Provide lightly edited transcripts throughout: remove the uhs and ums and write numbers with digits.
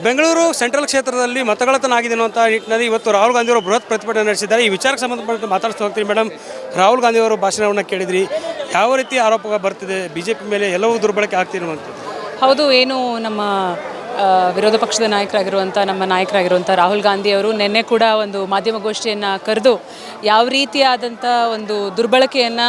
Bengaluru central ಕ್ಷೇತ್ರದಲ್ಲಿ ಮತಗಳತನ ಆಗಿದೆ ಅನ್ನುವಂಥ ನಿಟ್ಟಿನಲ್ಲಿ ಇವತ್ತು ರಾಹುಲ್ ಗಾಂಧಿ ಅವರು ಬೃಹತ್ ಪ್ರತಿಭಟನೆ ನಡೆಸಿದ್ದಾರೆ. ಈ ವಿಚಾರಕ್ಕೆ ಸಂಬಂಧಪಟ್ಟ ಮಾತಾಡ್ತಾ ಹೋಗ್ತೀನಿ. ಮೇಡಮ್, ರಾಹುಲ್ ಗಾಂಧಿ ಅವರು ಭಾಷಣವನ್ನು ಕೇಳಿದ್ರಿ, ಯಾವ ರೀತಿ ಆರೋಪ ಬರ್ತಿದೆ ಬಿಜೆಪಿ ಮೇಲೆ ಎಲ್ಲವೂ ದುರ್ಬಳಕೆ ಆಗ್ತಿರುವಂಥದ್ದು? ಹೌದು, ಏನು ನಮ್ಮ ವಿರೋಧ ಪಕ್ಷದ ನಾಯಕರಾಗಿರುವಂಥ ರಾಹುಲ್ ಗಾಂಧಿ ಅವರು ನಿನ್ನೆ ಕೂಡ ಒಂದು ಮಾಧ್ಯಮಗೋಷ್ಠಿಯನ್ನು ಕರೆದು ಯಾವ ರೀತಿಯಾದಂಥ ಒಂದು ದುರ್ಬಳಕೆಯನ್ನು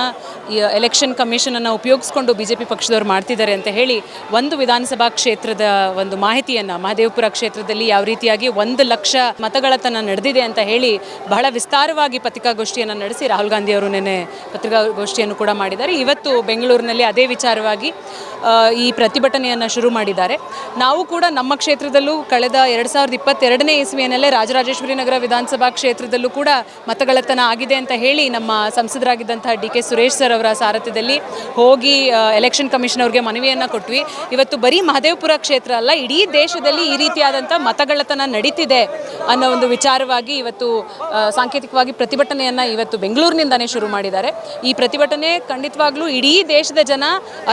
ಎಲೆಕ್ಷನ್ ಕಮಿಷನನ್ನು ಉಪಯೋಗಿಸ್ಕೊಂಡು BJP ಪಕ್ಷದವರು ಮಾಡ್ತಿದ್ದಾರೆ ಅಂತ ಹೇಳಿ ಒಂದು ವಿಧಾನಸಭಾ ಕ್ಷೇತ್ರದ ಒಂದು ಮಾಹಿತಿಯನ್ನು, ಮಹದೇವಪುರ ಕ್ಷೇತ್ರದಲ್ಲಿ ಯಾವ ರೀತಿಯಾಗಿ 1 ಲಕ್ಷ ಮತಗಳತನ ನಡೆದಿದೆ ಅಂತ ಹೇಳಿ ಬಹಳ ವಿಸ್ತಾರವಾಗಿ ಪತ್ರಿಕಾಗೋಷ್ಠಿಯನ್ನು ನಡೆಸಿ ರಾಹುಲ್ ಗಾಂಧಿ ಅವರು ನಿನ್ನೆ ಪತ್ರಿಕಾಗೋಷ್ಠಿಯನ್ನು ಕೂಡ ಮಾಡಿದ್ದಾರೆ. ಇವತ್ತು ಬೆಂಗಳೂರಿನಲ್ಲಿ ಅದೇ ವಿಚಾರವಾಗಿ ಈ ಪ್ರತಿಭಟನೆಯನ್ನು ಶುರು ಮಾಡಿದ್ದಾರೆ. ನಾವು ಕೂಡ ನಮ್ಮ ಕ್ಷೇತ್ರದಲ್ಲೂ ಕಳೆದ 2022ನೇ ಇಸ್ವಿಯಲ್ಲೇ ರಾಜರಾಜೇಶ್ವರಿ ನಗರ ವಿಧಾನಸಭಾ ಕ್ಷೇತ್ರದಲ್ಲೂ ಕೂಡ ಮತಗಳತನ ಆಗಿದೆ ಅಂತ ಹೇಳಿ ನಮ್ಮ ಸಂಸದರಾಗಿದ್ದಂತಹ DK ಸುರೇಶ್ ಸರ್ ಅವರ ಸಾರಥ್ಯದಲ್ಲಿ ಹೋಗಿ ಎಲೆಕ್ಷನ್ ಕಮಿಷನ್ ಅವ್ರಿಗೆ ಮನವಿಯನ್ನು ಕೊಟ್ವಿ. ಇವತ್ತು ಬರೀ ಮಹದೇವಪುರ ಕ್ಷೇತ್ರ ಅಲ್ಲ, ಇಡೀ ದೇಶದಲ್ಲಿ ಈ ರೀತಿಯಾದಂಥ ಮತಗಳತನ ನಡೀತಿದೆ ಅನ್ನೋ ಒಂದು ವಿಚಾರವಾಗಿ ಇವತ್ತು ಸಾಂಕೇತಿಕವಾಗಿ ಪ್ರತಿಭಟನೆಯನ್ನು ಇವತ್ತು ಬೆಂಗಳೂರಿನಿಂದನೇ ಶುರು ಮಾಡಿದ್ದಾರೆ. ಈ ಪ್ರತಿಭಟನೆ ಖಂಡಿತವಾಗ್ಲೂ ಇಡೀ ದೇಶದ ಜನ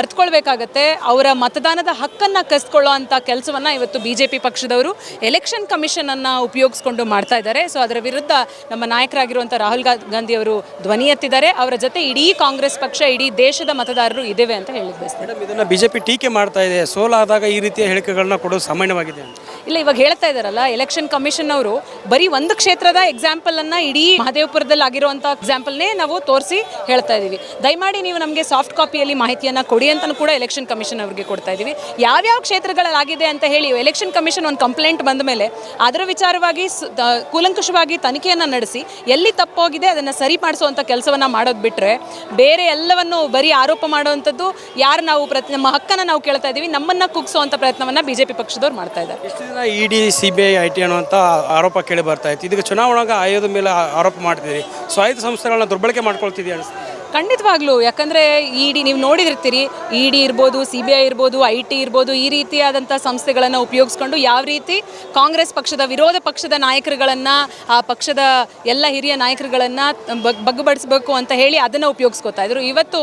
ಅರ್ಥಕೊಳ್ಬೇಕಾಗತ್ತೆ. ಅವರ ಮತದಾನದ ಹಕ್ಕನ್ನು ಕಸ್ಕೊಳ್ಳೋ ಅಂಥ ಕೆಲಸವನ್ನು ಇವತ್ತು BJP ಪಕ್ಷದವರು ಎಲೆಕ್ಷನ್ ಕಮಿಷನನ್ನು ಉಪಯೋಗಿಸ್ಕೊಂಡು ಮಾಡ್ತಾ ಇದ್ದಾರೆ. ಸೊ ಅದರ ವಿರುದ್ಧ ನಮ್ಮ ನಾಯಕರಾಗಿರುವಂಥ ರಾಹುಲ್ ಗಾಂಧಿ ಅವರು ಧ್ವನಿ ಎತ್ತಿದ್ದಾರೆ. ಅವರ ಜೊತೆ ಇಡೀ ಕಾಂಗ್ರೆಸ್ ಪಕ್ಷ, ಇಡೀ ದೇಶದ ಮತದಾರರು ಇದ್ದೇವೆ ಅಂತ ಹೇಳಿ ಬಯಸ್ತಾರೆ. ಇದನ್ನು BJP ಟೀಕೆ ಮಾಡ್ತಾ ಇದೆ, ಸೋಲಾದಾಗ ಈ ರೀತಿಯ ಹೇಳಿಕೆಗಳನ್ನ ಕೊಡೋದು ಸಾಮಾನ್ಯವಾಗಿದೆ. ಇಲ್ಲ, ಇವಾಗ ಹೇಳ್ತಾ ಇದ್ದಾರಲ್ಲ, ಎಲೆಕ್ಷನ್ ಕಮಿಷನ್ ಅವರು ಬರೀ ಒಂದು ಕ್ಷೇತ್ರದ ಎಕ್ಸಾಂಪಲನ್ನು ಇಡೀ ಮಹದೇವಪುರದಲ್ಲಿ ಆಗಿರುವಂಥ ಎಕ್ಸಾಂಪಲ್ನೇ ನಾವು ತೋರಿಸಿ ಹೇಳ್ತಾ ಇದ್ದೀವಿ. ದಯಮಾಡಿ ನೀವು ನಮಗೆ ಸಾಫ್ಟ್ ಕಾಪಿಯಲ್ಲಿ ಮಾಹಿತಿಯನ್ನು ಕೊಡಿ ಅಂತಲೂ ಕೂಡ ಎಲೆಕ್ಷನ್ ಕಮಿಷನ್ ಅವರಿಗೆ ಕೊಡ್ತಾ ಇದ್ದೀವಿ. ಯಾವ್ಯಾವ ಕ್ಷೇತ್ರಗಳಾಗಿದೆ ಅಂತ ಹೇಳಿ ಎಲೆಕ್ಷನ್ ಕಮಿಷನ್ ಒಂದು ಕಂಪ್ಲೇಂಟ್ ಬಂದ ಮೇಲೆ ಅದರ ವಿಚಾರವಾಗಿ ಕೂಲಂಕುಷವಾಗಿ ತನಿಖೆಯನ್ನು ನಡೆಸಿ ಎಲ್ಲಿ ತಪ್ಪೋಗಿದೆ ಅದನ್ನು ಸರಿಪಡಿಸುವಂಥ ಕೆಲಸವನ್ನು ಮಾಡೋದು ಬಿಟ್ಟರೆ ಬೇರೆ ಎಲ್ಲವನ್ನು ಬರೀ ಆರೋಪ ಮಾಡುವಂಥದ್ದು, ಯಾರು ನಾವು ನಮ್ಮ ಹಕ್ಕನ್ನು ನಾವು ಕೇಳ್ತಾ ಇದ್ದೀವಿ, ನಮ್ಮನ್ನು ಕುಗ್ಸುವಂಥ ಪ್ರಯತ್ನವನ್ನು BJP ಪಕ್ಷದವ್ರು ಮಾಡ್ತಾ ಇದ್ದಾರೆ. ಇಷ್ಟು ದಿನ ED, CBI, IT ಅನ್ನುವಂಥ ಆರೋಪ ಕೇಳಿ ಬರ್ತಾ ಇತ್ತು. ಇದೀಗ ಚುನಾವಣಾ ಆಯೋಗದ ಮೇಲೆ ಆರೋಪ ಮಾಡ್ತಿದ್ದೀರಿ, ಸ್ವಾಯತ್ತ ಸಂಸ್ಥೆಗಳನ್ನ ದುರ್ಬಳಕೆ ಮಾಡ್ಕೊಳ್ತಿದ್ದೀವಿ ಅನಿಸ್ತೀವಿ. ಖಂಡಿತವಾಗ್ಲೂ, ಯಾಕಂದರೆ ನೀವು ನೋಡಿದಿರ್ತೀರಿ, ED ಇರ್ಬೋದು, CBI ಇರ್ಬೋದು, IT ಇರ್ಬೋದು, ಈ ರೀತಿಯಾದಂಥ ಸಂಸ್ಥೆಗಳನ್ನು ಉಪಯೋಗಿಸ್ಕೊಂಡು ಯಾವ ರೀತಿ ಕಾಂಗ್ರೆಸ್ ಪಕ್ಷದ ವಿರೋಧ ಪಕ್ಷದ ನಾಯಕರುಗಳನ್ನು, ಆ ಪಕ್ಷದ ಎಲ್ಲ ಹಿರಿಯ ನಾಯಕರುಗಳನ್ನು ಬಗ್ಗುಬಡಿಸಬೇಕು ಅಂತ ಹೇಳಿ ಅದನ್ನು ಉಪಯೋಗಿಸ್ಕೊತಾ ಇದ್ರು. ಇವತ್ತು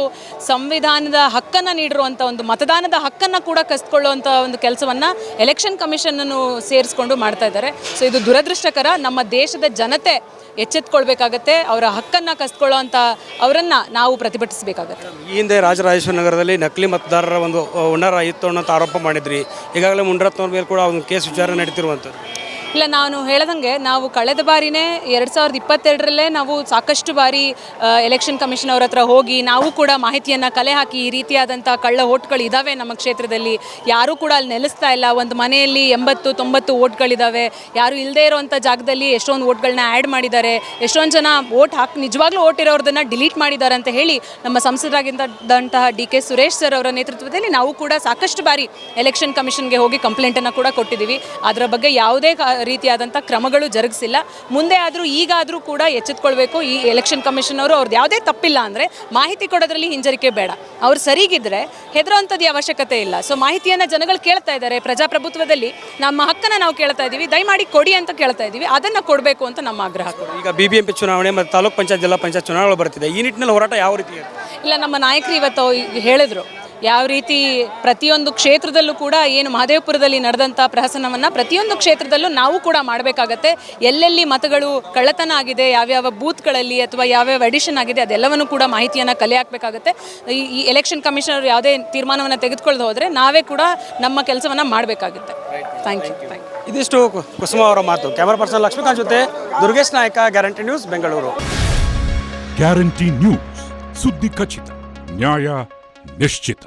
ಸಂವಿಧಾನದ ಹಕ್ಕನ್ನು ನೀಡಿರುವಂಥ ಒಂದು ಮತದಾನದ ಹಕ್ಕನ್ನು ಕೂಡ ಕಸ್ಕೊಳ್ಳುವಂಥ ಒಂದು ಕೆಲಸವನ್ನು ಎಲೆಕ್ಷನ್ ಕಮಿಷನನ್ನು ಸೇರಿಸ್ಕೊಂಡು ಮಾಡ್ತಾ ಇದ್ದಾರೆ. ಸೊ ಇದು ದುರದೃಷ್ಟಕರ. ನಮ್ಮ ದೇಶದ ಜನತೆ ಎಚ್ಚೆತ್ಕೊಳ್ಬೇಕಾಗತ್ತೆ. ಅವರ ಹಕ್ಕನ್ನು ಕಸ್ಕೊಳ್ಳೋವಂಥ ಅವರನ್ನು ನಾವು ಪ್ರತಿಭಟಿಸಬೇಕಾಗತ್ತೆ. ಈ ಹಿಂದೆ ರಾಜರಾಜೇಶ್ವರಿ ನಗರದಲ್ಲಿ ನಕಲಿ ಮತದಾರರ ಒಂದು ಹುನ್ನಾರ ಇತ್ತು ಅನ್ನೋಂಥ ಆರೋಪ ಮಾಡಿದ್ರಿ. ಈಗಾಗಲೇ ಮುನಿರತ್ನವ್ರ ಮೇಲೆ ಕೂಡ ಒಂದು ಕೇಸ್ ವಿಚಾರಣೆ ನಡೀತಿರುವಂಥದ್ದು. ಇಲ್ಲ, ನಾನು ಹೇಳ್ದಂಗೆ ನಾವು ಕಳೆದ ಬಾರಿನೇ 2022ರಲ್ಲೇ ನಾವು ಸಾಕಷ್ಟು ಬಾರಿ ಎಲೆಕ್ಷನ್ ಕಮಿಷನ್ ಅವ್ರ ಹತ್ರ ಹೋಗಿ ನಾವು ಕೂಡ ಮಾಹಿತಿಯನ್ನು ಕಲೆ ಹಾಕಿ ಈ ರೀತಿಯಾದಂಥ ಕಳ್ಳ ಓಟ್ಗಳು ಇದ್ದಾವೆ ನಮ್ಮ ಕ್ಷೇತ್ರದಲ್ಲಿ, ಯಾರೂ ಕೂಡ ಅಲ್ಲಿ ನೆಲೆಸ್ತಾ ಇಲ್ಲ, ಒಂದು ಮನೆಯಲ್ಲಿ 80-90 ಓಟ್ಗಳಿದ್ದಾವೆ, ಯಾರು ಇಲ್ಲದೇ ಇರೋವಂಥ ಜಾಗದಲ್ಲಿ ಎಷ್ಟೊಂದು ಓಟ್ಗಳನ್ನ ಆ್ಯಡ್ ಮಾಡಿದ್ದಾರೆ, ಎಷ್ಟೊಂದು ಜನ ಓಟ್ ನಿಜವಾಗ್ಲೂ ಓಟ್ ಇರೋರದನ್ನು ಡಿಲೀಟ್ ಮಾಡಿದ್ದಾರೆ ಅಂತ ಹೇಳಿ ನಮ್ಮ ಸಂಸದರಾಗಿದ್ದಂತಹ DK ಸುರೇಶ್ ಸರ್ ಅವರ ನೇತೃತ್ವದಲ್ಲಿ ನಾವು ಕೂಡ ಸಾಕಷ್ಟು ಬಾರಿ ಎಲೆಕ್ಷನ್ ಕಮಿಷನ್ಗೆ ಹೋಗಿ ಕಂಪ್ಲೇಂಟನ್ನು ಕೂಡ ಕೊಟ್ಟಿದ್ದೀವಿ. ಅದರ ಬಗ್ಗೆ ಯಾವುದೇ ರೀತಿಯಾದಂಥ ಕ್ರಮಗಳು ಜರುಗಿಸಿಲ್ಲ. ಮುಂದೆ ಆದರೂ ಈಗಾದರೂ ಕೂಡ ಎಚ್ಚೆತ್ಕೊಳ್ಬೇಕು. ಈ ಎಲೆಕ್ಷನ್ ಕಮಿಷನ್ ಅವರು ಅವ್ರದ್ದು ಯಾವುದೇ ತಪ್ಪಿಲ್ಲ ಅಂದರೆ ಮಾಹಿತಿ ಕೊಡೋದ್ರಲ್ಲಿ ಹಿಂಜರಿಕೆ ಬೇಡ. ಅವ್ರು ಸರಿಗಿದ್ರೆ ಹೆದರೋವಂಥದ್ದು ಅವಶ್ಯಕತೆ ಇಲ್ಲ. ಸೊ ಮಾಹಿತಿಯನ್ನು ಜನಗಳು ಕೇಳ್ತಾ ಇದ್ದಾರೆ. ಪ್ರಜಾಪ್ರಭುತ್ವದಲ್ಲಿ ನಮ್ಮ ಹಕ್ಕನ್ನು ನಾವು ಕೇಳ್ತಾ ಇದ್ದೀವಿ, ದಯಮಾಡಿ ಕೊಡಿ ಅಂತ ಕೇಳ್ತಾ ಇದ್ದೀವಿ. ಅದನ್ನು ಕೊಡಬೇಕು ಅಂತ ನಮ್ಮ ಆಗ್ರಹ. ಈಗ BBMP ಚುನಾವಣೆ ಮತ್ತು ತಾಲೂಕ್ ಪಂಚಾಯತ್, ಜಿಲ್ಲಾ ಪಂಚಾಯತ್ ಚುನಾವಣೆಗಳು ಬರ್ತಿದೆ. ಈ ನಿಟ್ಟಿನಲ್ಲಿ ಹೋರಾಟ ಯಾವ ರೀತಿ? ಇಲ್ಲ, ನಮ್ಮ ನಾಯಕರು ಇವತ್ತು ಹೇಳಿದ್ರು ಯಾವ ರೀತಿ ಪ್ರತಿಯೊಂದು ಕ್ಷೇತ್ರದಲ್ಲೂ ಕೂಡ ಏನು ಮಹದೇವಪುರದಲ್ಲಿ ನಡೆದಂಥ ಪ್ರಹಸನವನ್ನು ಪ್ರತಿಯೊಂದು ಕ್ಷೇತ್ರದಲ್ಲೂ ನಾವು ಕೂಡ ಮಾಡಬೇಕಾಗತ್ತೆ. ಎಲ್ಲೆಲ್ಲಿ ಮತಗಳು ಕಳ್ಳತನ ಆಗಿದೆ, ಯಾವ್ಯಾವ ಬೂತ್ಗಳಲ್ಲಿ ಅಥವಾ ಯಾವ್ಯಾವ ಎಡಿಷನ್ ಆಗಿದೆ, ಅದೆಲ್ಲವನ್ನು ಕೂಡ ಮಾಹಿತಿಯನ್ನು ಕಲೆ ಹಾಕಬೇಕಾಗತ್ತೆ. ಈ ಎಲೆಕ್ಷನ್ ಕಮಿಷನರ್ ಯಾವುದೇ ತೀರ್ಮಾನವನ್ನು ತೆಗೆದುಕೊಳ್ಳದೆ ಹೋದರೆ ನಾವೇ ಕೂಡ ನಮ್ಮ ಕೆಲಸವನ್ನು ಮಾಡಬೇಕಾಗುತ್ತೆ. Thank you. ಇದಿಷ್ಟು ಕುಸುಮ ಅವರ ಮಾತು. ಕ್ಯಾಮರಾ ಪರ್ಸನ್ ಲಕ್ಷ್ಮೀಕಾಂತ್ ಜೊತೆ ದುರ್ಗೇಶ್ ನಾಯಕ, guarantee news, Bengaluru. Guarantee news, ಸುದ್ದಿ ಖಚಿತ, ನ್ಯಾಯ ನಿಶ್ಚಿತ.